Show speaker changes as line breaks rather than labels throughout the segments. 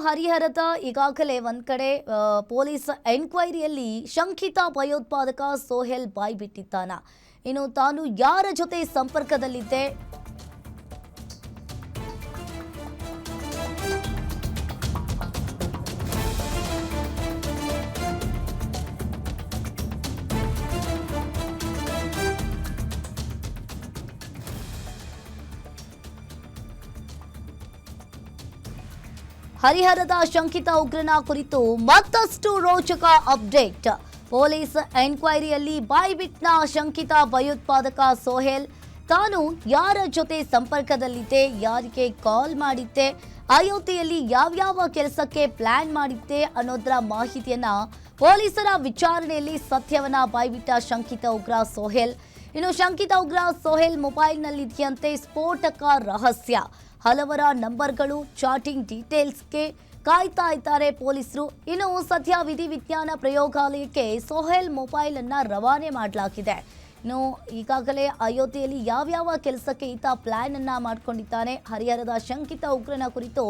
ಹರಿಹರದ ಈಗಾಗಲೇ ಒಂದ್ ಕಡೆ ಪೊಲೀಸ್ ಎನ್ಕ್ವೈರಿಯಲ್ಲಿ ಶಂಕಿತ ಭಯೋತ್ಪಾದಕ ಸೋಹೆಲ್ ಬಾಯ್ ಬಿಟ್ಟಿದ್ದಾನ. ಇನ್ನು ತಾನು ಯಾರ ಜೊತೆ ಸಂಪರ್ಕದಲ್ಲಿದ್ದೆ, ಹರಿಹರದ ಶಂಕಿತ ಉಗ್ರನ ಕುರಿತು ಮತ್ತಷ್ಟು ರೋಚಕ ಅಪ್ಡೇಟ್. ಪೊಲೀಸ್ ಎನ್ಕ್ವೈರಿಯಲ್ಲಿ ಬಾಯ್ಬಿಟ್ನ ಶಂಕಿತ ಭಯೋತ್ಪಾದಕ ಸೋಹೆಲ್ ತಾನು ಯಾರ ಜೊತೆ ಸಂಪರ್ಕದಲ್ಲಿದ್ದೆ, ಯಾರಿಗೆ ಕಾಲ್ ಮಾಡಿದ್ದೆ, ಅಯೋಧ್ಯೆಯಲ್ಲಿ ಯಾವ್ಯಾವ ಕೆಲಸಕ್ಕೆ ಪ್ಲಾನ್ ಮಾಡಿದ್ದೆ ಅನ್ನೋದರ ಮಾಹಿತಿಯನ್ನ ಪೊಲೀಸರ ವಿಚಾರಣೆಯಲ್ಲಿ ಸತ್ಯವನ್ನ ಬಾಯ್ಬಿಟ್ಟ ಶಂಕಿತ ಉಗ್ರ ಸೋಹೆಲ್. ಇನ್ನು ಶಂಕಿತ ಉಗ್ರ ಸೋಹೆಲ್ ಮೊಬೈಲ್ನಲ್ಲಿದೆಯಂತೆ ಸ್ಫೋಟಕ ರಹಸ್ಯ. ಹಲವರ ನಂಬರ್ಗಳು, ಚಾಟಿಂಗ್ ಡೀಟೇಲ್ಸ್ಗೆ ಕಾಯ್ತಾ ಇದ್ದಾರೆ ಪೊಲೀಸರು. ಇನ್ನು ಸದ್ಯ ವಿಧಿವಿಜ್ಞಾನ ಪ್ರಯೋಗಾಲಯಕ್ಕೆ ಸೋಹೆಲ್ ಮೊಬೈಲ್ ಅನ್ನ ರವಾನೆ ಮಾಡಲಾಗಿದೆ. ಇನ್ನು ಈಗಾಗಲೇ ಅಯೋಧ್ಯೆಯಲ್ಲಿ ಯಾವ್ಯಾವ ಕೆಲಸಕ್ಕೆ ಈತ ಪ್ಲಾನ್ ಅನ್ನ ಮಾಡ್ಕೊಂಡಿದ್ದಾನೆ, ಹರಿಹರದ ಶಂಕಿತ ಉಗ್ರನ ಕುರಿತು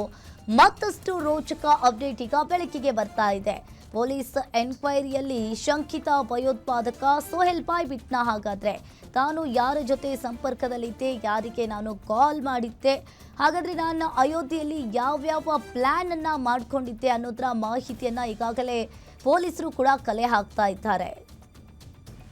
ಮತ್ತಷ್ಟು ರೋಚಕ ಅಪ್ಡೇಟ್ ಈಗ ಬೆಳಕಿಗೆ ಬರ್ತಾ ಇದೆ. ಪೊಲೀಸ್ ಎನ್ಕ್ವೈರಿಯಲ್ಲಿ ಶಂಕಿತ ಭಯೋತ್ಪಾದಕ ಸೋಹೆಲ್ ಬಾಯ್ ಬಿಟ್ನ. ಹಾಗಾದ್ರೆ ತಾನು ಯಾರ ಜೊತೆ ಸಂಪರ್ಕದಲ್ಲಿದ್ದೆ, ಯಾರಿಗೆ ನಾನು ಕಾಲ್ ಮಾಡಿದ್ದೆ, ಹಾಗಾದ್ರೆ ನಾನು ಅಯೋಧ್ಯೆಯಲ್ಲಿ ಯಾವ್ಯಾವ ಪ್ಲಾನ್ ಅನ್ನ ಮಾಡ್ಕೊಂಡಿದ್ದೆ ಅನ್ನೋದರ ಮಾಹಿತಿಯನ್ನ ಈಗಾಗಲೇ ಪೊಲೀಸರು ಕೂಡ ಕಲೆ ಹಾಕ್ತಾ ಇದ್ದಾರೆ.